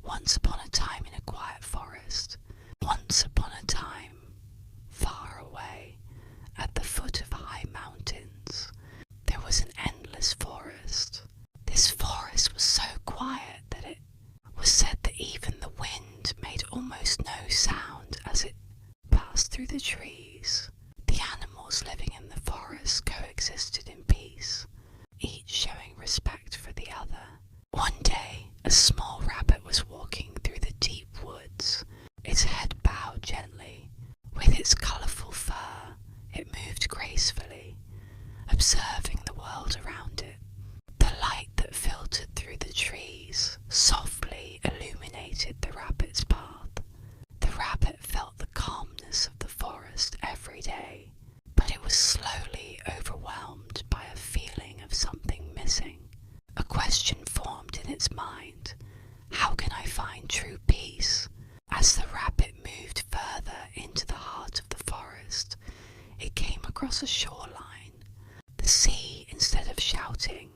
Once upon a time in a quiet forest, once upon a time, far away, at the foot of high mountains, there was an endless forest. This forest was so quiet that it was said that even the wind made almost no sound as it passed through the trees. The animals living in the forest coexisted in peace, each showing respect for the other. One day, a small rabbit was walking through the deep woods. Its head bowed gently. With its colourful fur, it moved gracefully, observing the world around it. The light that filtered through the trees softly illuminated the rabbit's path. The rabbit felt the calmness of the forest every day, but it was slowly overwhelmed by a feeling of something missing. A question formed in its mind: how can I find true peace? As the rabbit moved further into the heart of the forest, it came across a shoreline. The sea, instead of shouting,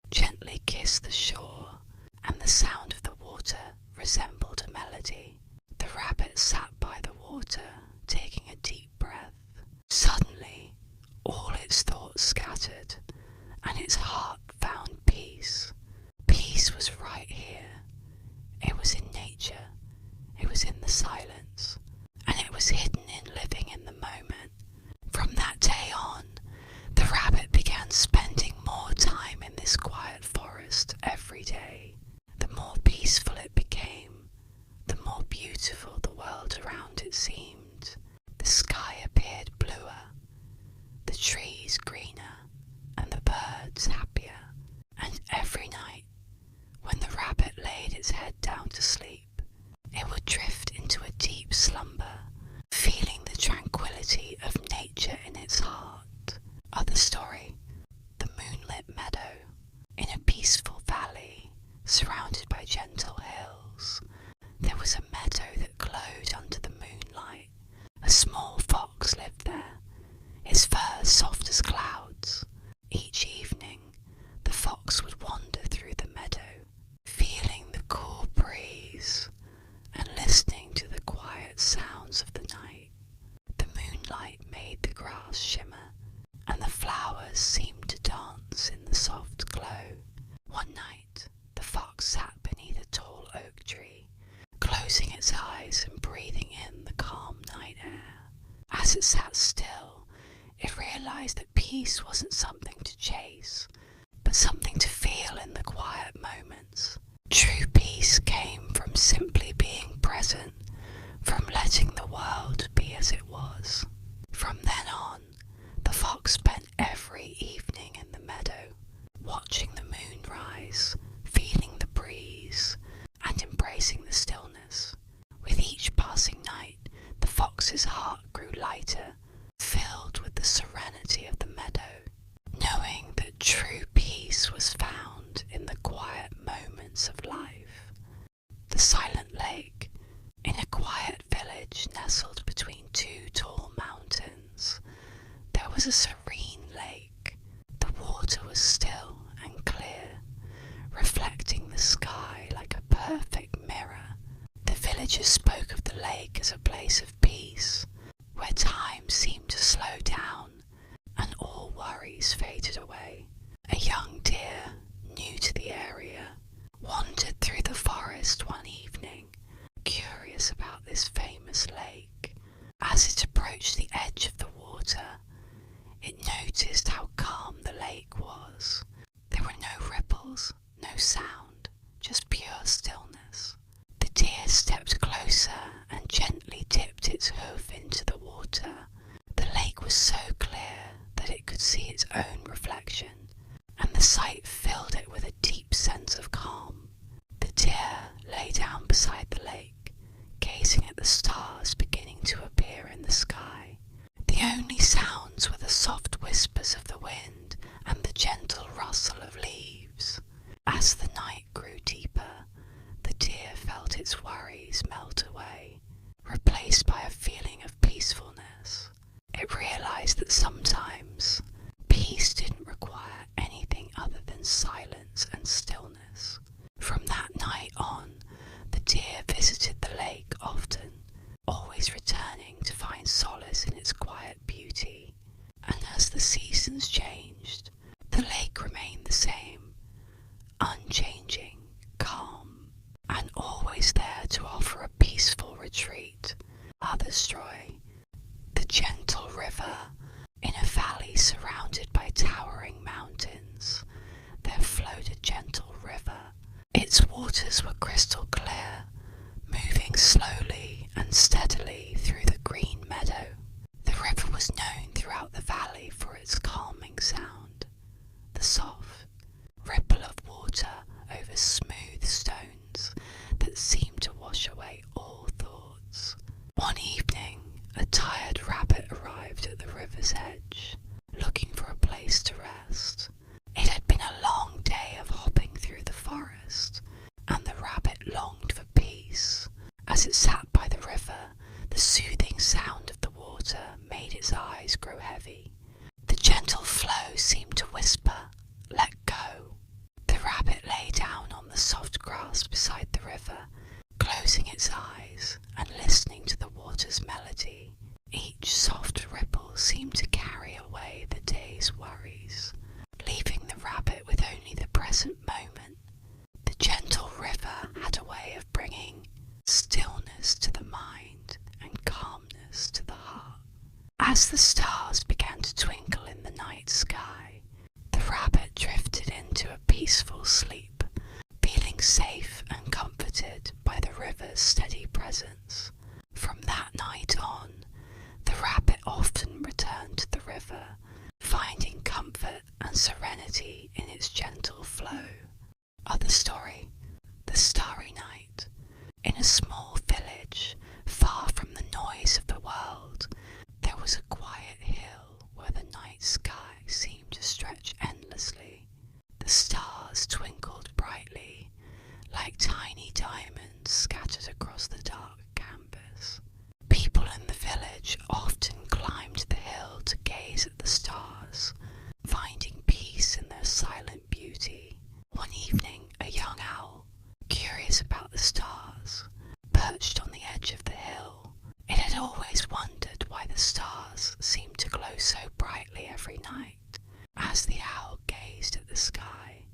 gently kissed the shore, and the sound of the water resembled a melody. The rabbit sat by the water, taking a deep breath. Suddenly, all its thoughts scattered, and its heart found peace. Peace was right here. It was in nature. It was in the silence, and it was hidden in living in the moment. From that day on, the rabbit began spending more time in this quiet forest every day. The more peaceful it became, the more beautiful the world around it seemed. The sky appeared bluer, the trees greener, and the birds happier. And every night, when the rabbit laid its head down to sleep, it would drift into a deep slumber, feeling the tranquility of nature in its heart. Other story: the moonlit meadow. In a peaceful valley, surrounded by gentle hills, there was a meadow that glowed under the moonlight. A small fox lived there, its fur soft as clouds. Each evening, the fox would wander through the meadow, feeling the cool breeze and listening to the quiet sounds of the night. The moonlight made the grass shimmer, and the flowers seemed to dance in the soft glow. One night, the fox sat beneath a tall oak tree, closing its eyes and breathing in the calm night air. As it sat still, it realized that peace wasn't something to chase, but something to feel in the quiet moments. True peace came from simply being present, from letting the world be as it was. From then on, the fox spent every evening in the meadow, watching the moon rise, feeling the breeze, and embracing the stillness. With each passing night, the fox's heart grew lighter, filled with the serenity of the meadow, knowing that true peace was found in the quiet moments of life. The silent lake. In a quiet village nestled between two tall mountains, there was a serene lake. The water was still and clear, reflecting the sky like a perfect mirror. The villagers spoke of the lake as a place of peace, where time seemed to slow down and all worries faded away. A young deer, new to the area, wandered through the forest one evening, curious about this famous lake. As it approached the edge of the water, it noticed how calm the lake was. There were no ripples, no sound, just pure stillness. The deer stepped closer and gently dipped its hoof into the water. The lake was so clear that it could see its own reflection, and the sight filled it with a deep sense of calm. The deer lay down beside the lake, gazing at the stars beginning to appear in the sky. The only sounds were the soft whispers of the wind and the gentle rustle of leaves. As the night grew deeper, the deer felt its worries melt away, replaced by a feeling of peacefulness. It realized that sometimes peace didn't require anything other than silence and stillness. From that night on, the deer visited the lake often, always returning to find solace in its quiet beauty. And as the seasons changed, the lake remained the same, unchanging, calm, and always there to offer a peaceful retreat. Others joy, the gentle river, in a valley surrounded by towering mountains, there flowed a gentle river. Its waters were crystal clear, moving slowly and steadily through the green meadow. The river was known throughout the valley for its calming sound, the soft ripple of water over smooth stones that seemed to wash away all thoughts. One evening, a tired rabbit arrived at the river's edge, looking for a place to rest. It had been a long day of hopping through the forest, and the rabbit longed for peace. As it sat by the river, the soothing sound of the water made its eyes grow heavy. The gentle flow seemed to whisper, "Let go." The rabbit lay down on the soft grass beside the river, closing its eyes and listening to the water's melody. Each soft ripple seemed to carry away the day's worries, leaving the rabbit with only the present moment. The gentle river had a way of bringing stillness to the mind and calmness to the heart. As the stars began to twinkle in the night sky, the rabbit drifted into a peaceful sleep, feeling safe and comforted by the river's steady presence. From that night on, the rabbit often returned to the river, finding comfort and serenity in its gentle flow. Other story, The Starry Night. In a small village, far from the noise of the world, there was a quiet hill where the night sky seemed to stretch endlessly. The stars twinkled brightly, like tiny diamonds scattered across the dark canvas. People in the village often climbed the hill to gaze at the stars, finding peace in their silent beauty. One evening, a young owl, curious about the stars, perched on the edge of the hill. It had always wondered why the stars seemed to glow so brightly every night. As the owl gazed at the sky,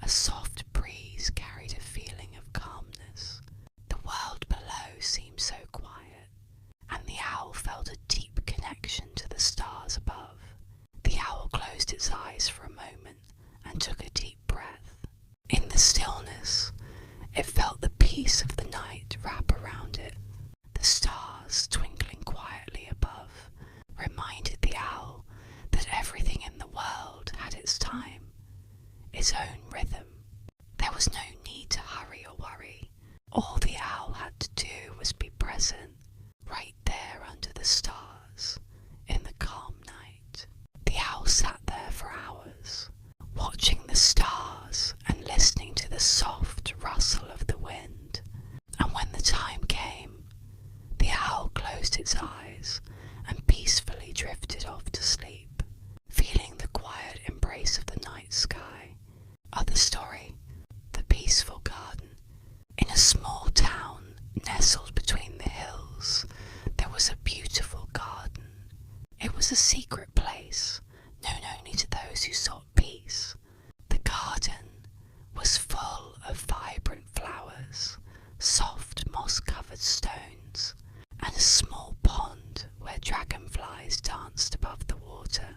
a soft breeze carried a feeling of calmness. The world below seemed so quiet, and the owl felt a deep connection to the stars above. The owl closed its eyes for a moment and took a deep breath. In the stillness, it felt the peace of the night wrap around it. The stars twinkling quietly above reminded the owl that everything in the world had its time, its own rhythm. There was no need to hurry or worry. All the owl had to do was be present, right there under the stars, in the calm night. The owl sat there for hours, watching the stars and listening to the soft rustle of the wind. And when the time came, the owl closed its eyes and peacefully drifted off to sleep, feeling the quiet embrace of the night sky. Other story, The Peaceful Garden. In a small town nestled between the hills, there was a beautiful garden. It was a secret place, known only to those who sought peace. The garden was full of vibrant flowers, soft moss-covered stones, and a small pond where dragonflies danced above the water.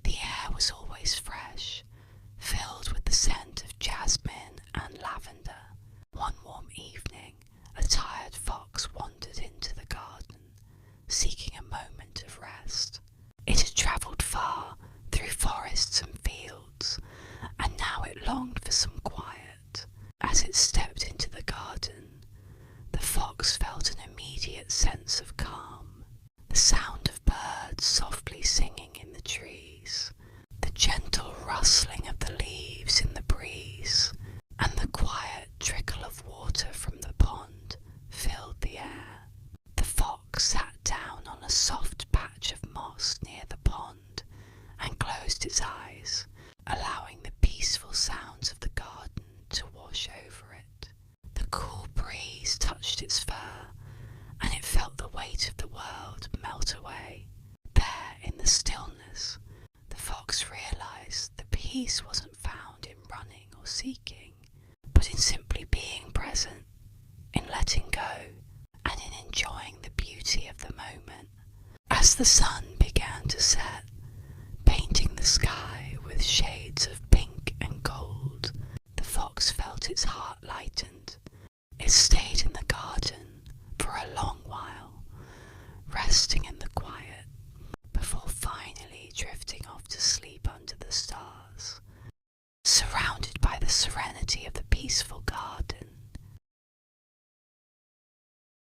The air was always fresh, filled with the scent of jasmine and lavender. One warm evening, a tired fox wandered into the garden, seeking a moment of rest. It had travelled far through forests and fields, and now it longed for some quiet. As it stepped into the garden, the fox felt an immediate sense of calm. The sound of birds softly singing in the trees, the gentle rustling of the leaves in the breeze, and the quiet trickle of water from the pond filled the air. The fox sat down on a soft patch of moss near the pond and closed its eyes, allowing the peaceful sounds of the garden to wash over it. The cool breeze touched its peace wasn't found in running or seeking, but in simply being present, in letting go, and in enjoying the beauty of the moment. As the sun began to set, painting the sky with shades